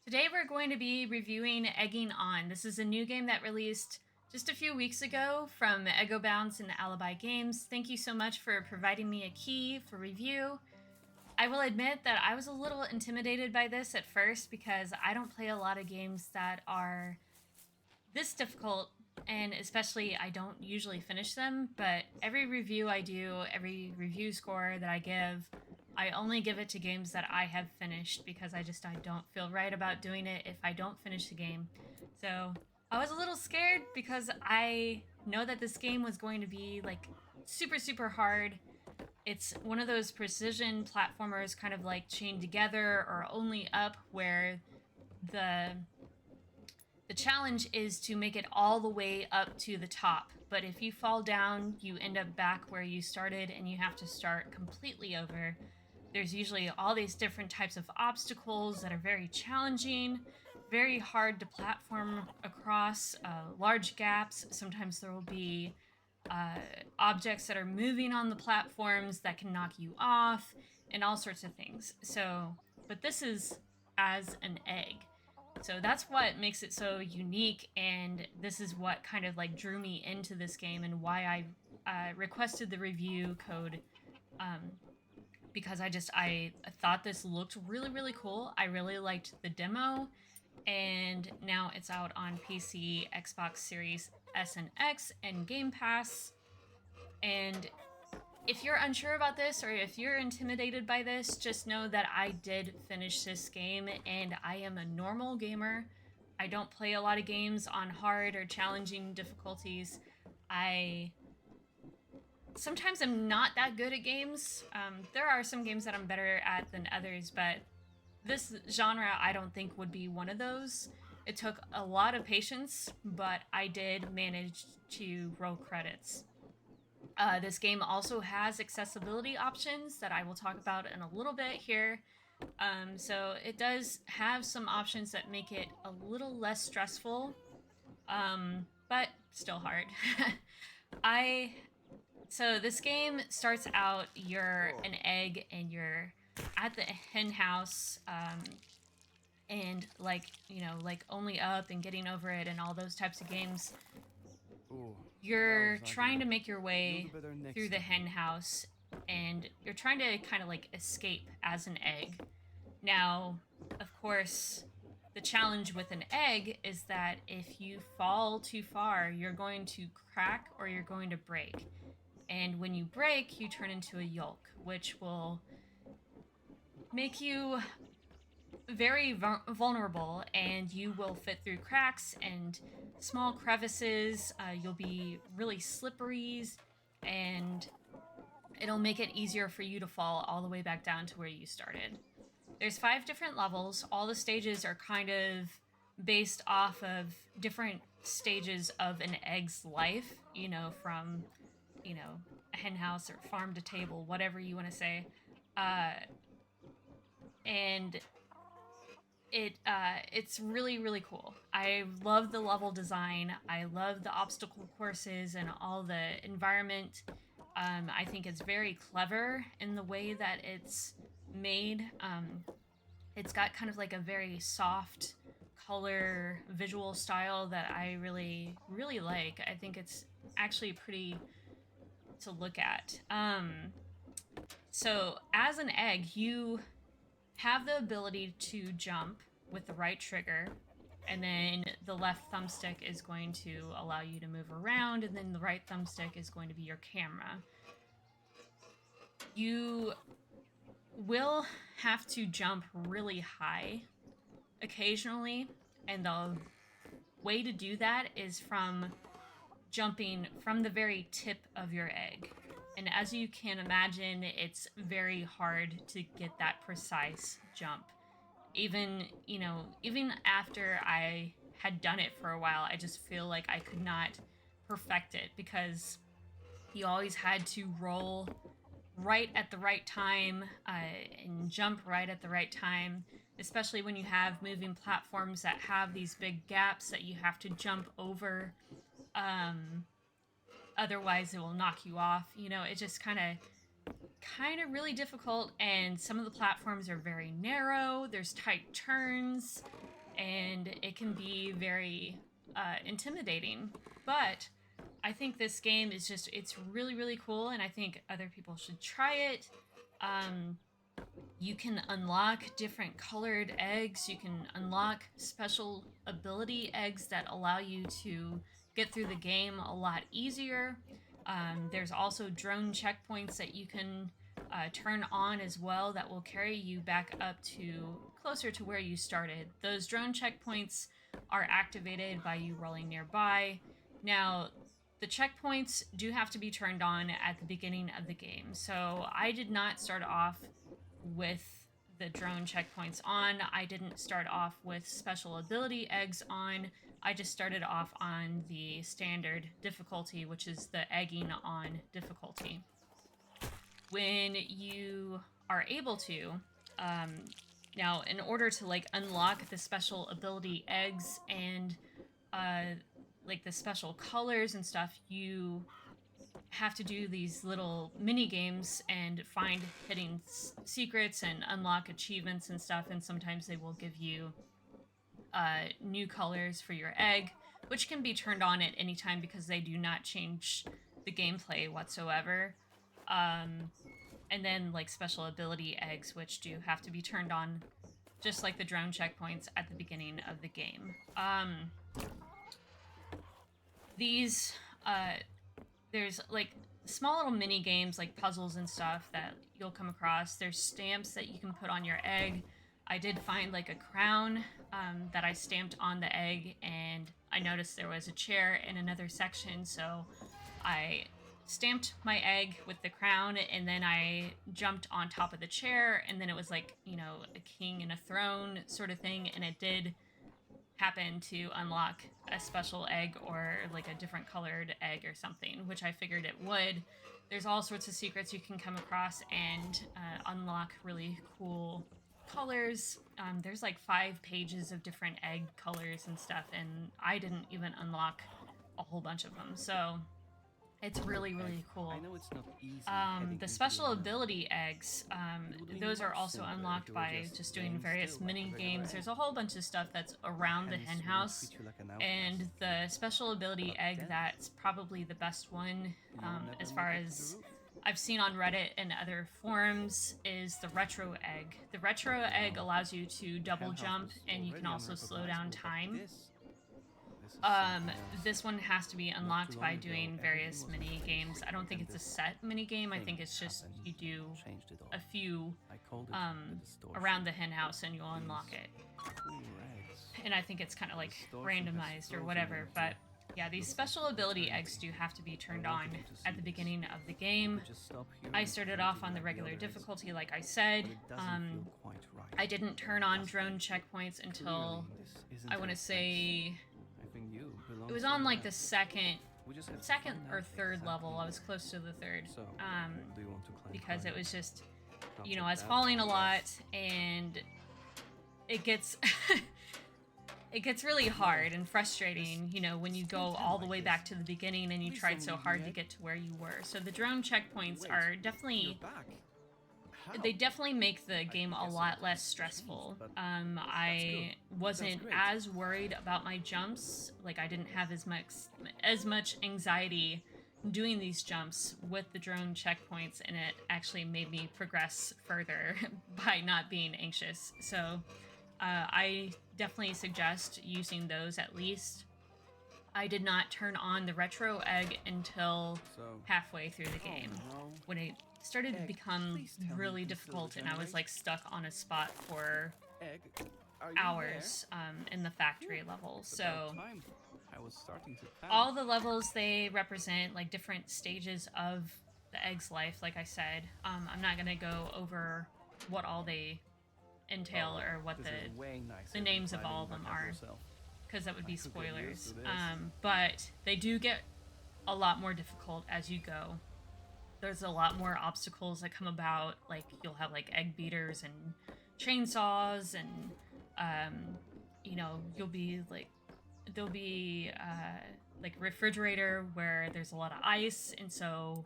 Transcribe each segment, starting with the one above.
Today we're going to be reviewing Egging On. This is a new game that released just a few weeks ago from Egobounds and Alibi Games. Thank you so much for providing me a key for review. I will admit that I was a little intimidated by this at first because I don't play a lot of games that are this difficult, and especially I don't usually finish them, but every review I do, every review score that I give, I only give it to games that I have finished because I don't feel right about doing it if I don't finish the game. So I was a little scared because I know that this game was going to be like super hard. It's one of those precision platformers kind of like Chained Together or Only Up where the the challenge is to make it all the way up to the top, but if you fall down, you end up back where you started and you have to start completely over. There's usually all these different types of obstacles that are very challenging, very hard to platform across, large gaps. Sometimes there will be objects that are moving on the platforms that can knock you off, and all sorts of things. But this is as an egg. So that's what makes it so unique, and this is what kind of like drew me into this game and why I requested the review code, um, because I thought this looked really cool. I really liked the demo, and now it's out on PC, Xbox Series S and X, and Game Pass. And if you're unsure about this or if you're intimidated by this, just know that I did finish this game and I am a normal gamer. I don't play a lot of games on hard or challenging difficulties. I sometimes am not that good at games. There are some games that I'm better at than others, but this genre I don't think would be one of those. It took a lot of patience, but I did manage to roll credits. This game also has accessibility options that I will talk about in a little bit here. So it does have some options that make it a little less stressful, but still hard. I so this game starts out you're an egg and you're at the hen house, and like Only Up and Getting Over It and all those types of games. You're trying to make your way through the hen house and you're trying to kind of like escape as an egg. Now, of course, the challenge with an egg is that if you fall too far, you're going to crack or you're going to break. And when you break, you turn into a yolk, which will make you very vulnerable, and you will fit through cracks and small crevices. You'll be really slippery, and it'll make it easier for you to fall all the way back down to where you started. There's 5 different levels. All the stages are kind of based off of different stages of an egg's life, from, a hen house or farm to table, whatever you want to say. And it's really cool. I love the level design. I love the obstacle courses and all the environment. I think it's very clever in the way that it's made. It's got kind of like a very soft color visual style that I really like. I think it's actually pretty to look at. So as an egg, you have the ability to jump with the right trigger, and then the left thumbstick is going to allow you to move around, and then the right thumbstick is going to be your camera. You will have to jump really high occasionally, and the way to do that is from jumping from the very tip of your egg. And as you can imagine, it's very hard to get that precise jump. Even after I had done it for a while, I just feel like I could not perfect it because you always had to roll right at the right time, and jump right at the right time, especially when you have moving platforms that have these big gaps that you have to jump over. Otherwise, it will knock you off. It just kind of really difficult, and some of the platforms are very narrow. There's tight turns. and it can be very intimidating. But I think this game is just, it's really, really cool, and I think other people should try it. You can unlock different colored eggs. You can unlock special ability eggs that allow you to get through the game a lot easier. There's also drone checkpoints that you can turn on as well that will carry you back up to closer to where you started. Those drone checkpoints are activated by you rolling nearby. Now, the checkpoints do have to be turned on at the beginning of the game. So I did not start off with the drone checkpoints on. I didn't start off with special ability eggs on. I just started off on the standard difficulty, which is the egging on difficulty. When you are able to, now in order to like unlock the special ability eggs and like the special colors and stuff, you have to do these little mini games and find hidden secrets and unlock achievements and stuff, and sometimes they will give you new colors for your egg, which can be turned on at any time because they do not change the gameplay whatsoever. And then like special ability eggs, which do have to be turned on just like the drone checkpoints at the beginning of the game. There's like small little mini games like puzzles and stuff that you'll come across. There's stamps that you can put on your egg. I did find like a crown that I stamped on the egg, and I noticed there was a chair in another section, so I stamped my egg with the crown, and then I jumped on top of the chair, and then it was like, you know, a king and a throne sort of thing, and it did happen to unlock a special egg or like a different colored egg or something, which I figured it would. There's all sorts of secrets you can come across and unlock really cool colors. There's like 5 pages of different egg colors and stuff, and I didn't even unlock a whole bunch of them, so it's really, really cool. I know it's not easy. The special ability eggs, those are also unlocked by just doing various mini games. There's a whole bunch of stuff that's around the hen house, and the special ability egg that's probably the best one, as far as I've seen on Reddit and other forums, is the retro egg. The retro egg allows you to double jump, and you can also slow down time. This one has to be unlocked by doing various mini games. I don't think it's a set mini game. I think it's just you do a few around the hen house and you'll unlock it. And I think it's kind of like randomized or whatever. But yeah, these special ability eggs do have to be turned on at the beginning of the game. I started off on the regular difficulty, like I said. I didn't turn on drone checkpoints until, I want to say, it was on like the second or third level. I was close to the third, because it was just, you know, I was falling a lot, and it gets it gets really hard and frustrating, you know, when you go all the way back to the beginning and you tried so hard to get to where you were. So the drone checkpoints are definitely, they definitely make the game a lot less stressful. I wasn't as worried about my jumps. Like, I didn't have as much anxiety doing these jumps with the drone checkpoints, and it actually made me progress further by not being anxious. So I definitely suggest using those at least. I did not turn on the retro egg until halfway through the game, when it started to become really difficult, and I was like stuck on a spot for hours in the factory level. So all the levels, they represent like different stages of the egg's life, like I said. I'm not gonna go over what all they entail or what the names of all of them are, because that would be spoilers. But they do get a lot more difficult as you go. There's a lot more obstacles that come about, like you'll have like egg beaters and chainsaws, and you know, there'll be like refrigerator where there's a lot of ice, and so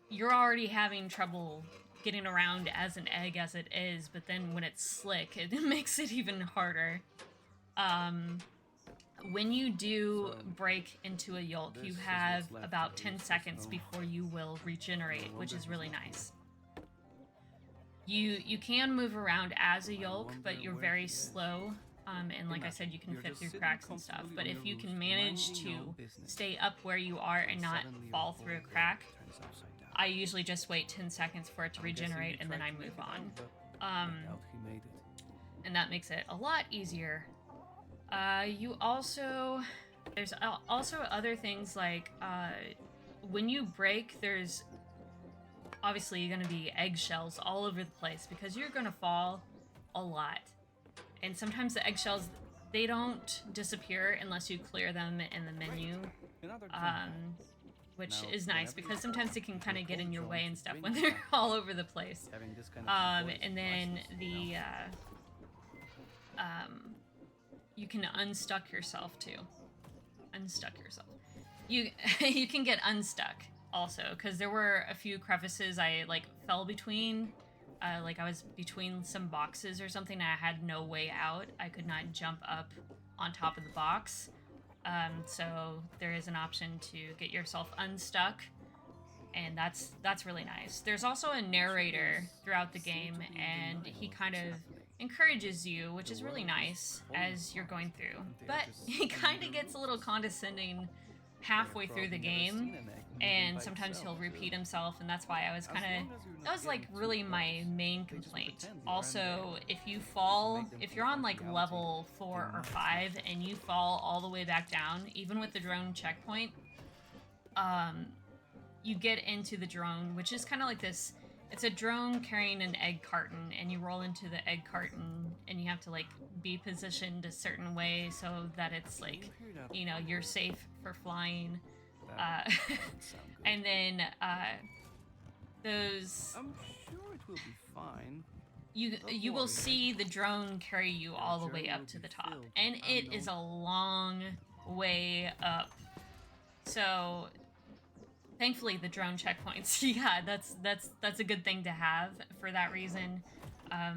you're already having trouble getting around as an egg as it is, but then when it's slick, it makes it even harder. When you do break into a yolk, you have about 10 seconds before you will regenerate, which is really nice. You can move around as a yolk, but you're very slow. And like I said, you can fit through cracks and stuff. But if you can manage to stay up where you are and not fall through a crack, I usually just wait 10 seconds for it to regenerate and then I move on. And that makes it a lot easier. There's also other things like, when you break, there's obviously going to be eggshells all over the place because you're going to fall a lot. And sometimes the eggshells, they don't disappear unless you clear them in the menu, which is nice because sometimes it can kind of get in your way and stuff when they're all over the place. And then you can unstuck yourself too. You can get unstuck also, because there were a few crevices I like fell between. Like I was between some boxes or something and I had no way out. I could not jump up on top of the box. So there is an option to get yourself unstuck, and that's really nice. There's also a narrator throughout the game, and he kind of encourages you, which is really nice as you're going through. But he kind of gets a little condescending halfway through the game, and sometimes he'll repeat himself, and that's why that was like really my main complaint. Also, if you're on like level 4 or 5 and you fall all the way back down, even with the drone checkpoint, you get into the drone, which is kind of like this. It's a drone carrying an egg carton, and you roll into the egg carton, and you have to like be positioned a certain way so that it's like, you know, you're safe for flying. And then those. I'm sure it will be fine. You will see the drone carry you all the way up to the top, and it is a long way up. So thankfully the drone checkpoints, yeah, that's a good thing to have for that reason.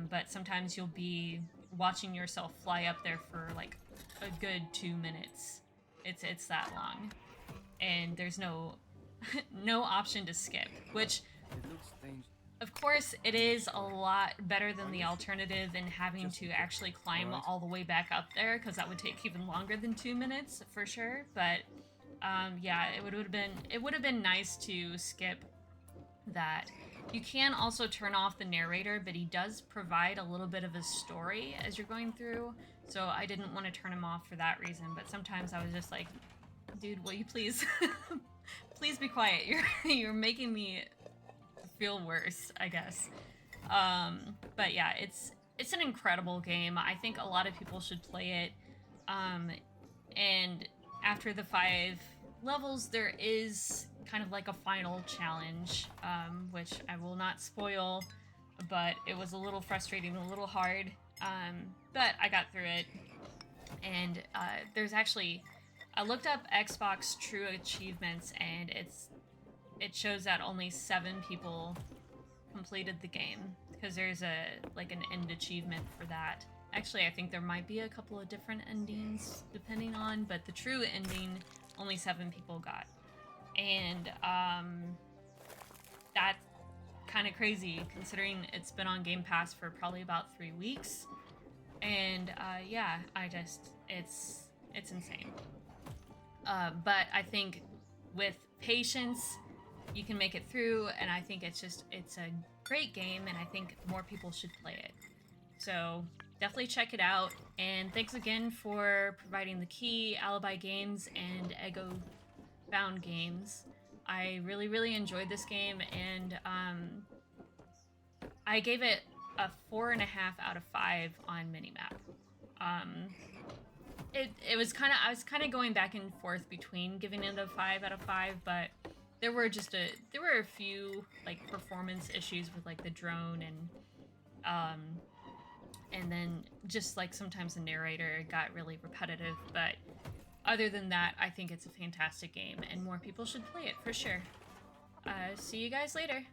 But sometimes you'll be watching yourself fly up there for like a good 2 minutes. It's that long, and there's no option to skip, which of course it is a lot better than the alternative in having to actually climb all the way back up there, because that would take even longer than 2 minutes for sure. But yeah, it would have been nice to skip that. You can also turn off the narrator, but he does provide a little bit of a story as you're going through, so I didn't want to turn him off for that reason. But sometimes I was just like, dude, will you please please be quiet, you're making me feel worse, I guess. But yeah, it's an incredible game. I think a lot of people should play it. And after the 5 levels, there is kind of like a final challenge, which I will not spoil, but it was a little frustrating, a little hard, but I got through it. And there's actually, I looked up Xbox True Achievements, and it shows that only 7 people completed the game, because there's an end achievement for that. Actually, I think there might be a couple of different endings depending on, but the true ending, only 7 people got. And that's kind of crazy considering it's been on GamePass for probably about 3 weeks. And yeah, it's insane. But I think with patience, you can make it through, and I think it's a great game, and I think more people should play it. So definitely check it out, and thanks again for providing the key, Alibi Games and Egobound Games. I really, really enjoyed this game, and I gave it a 4.5 out of 5 on Minimap. It was I was kind of going back and forth between giving it a 5 out of 5, but there were a few like performance issues with like the drone, and then just like sometimes the narrator got really repetitive. But other than that, I think it's a fantastic game, and more people should play it for sure. See you guys later.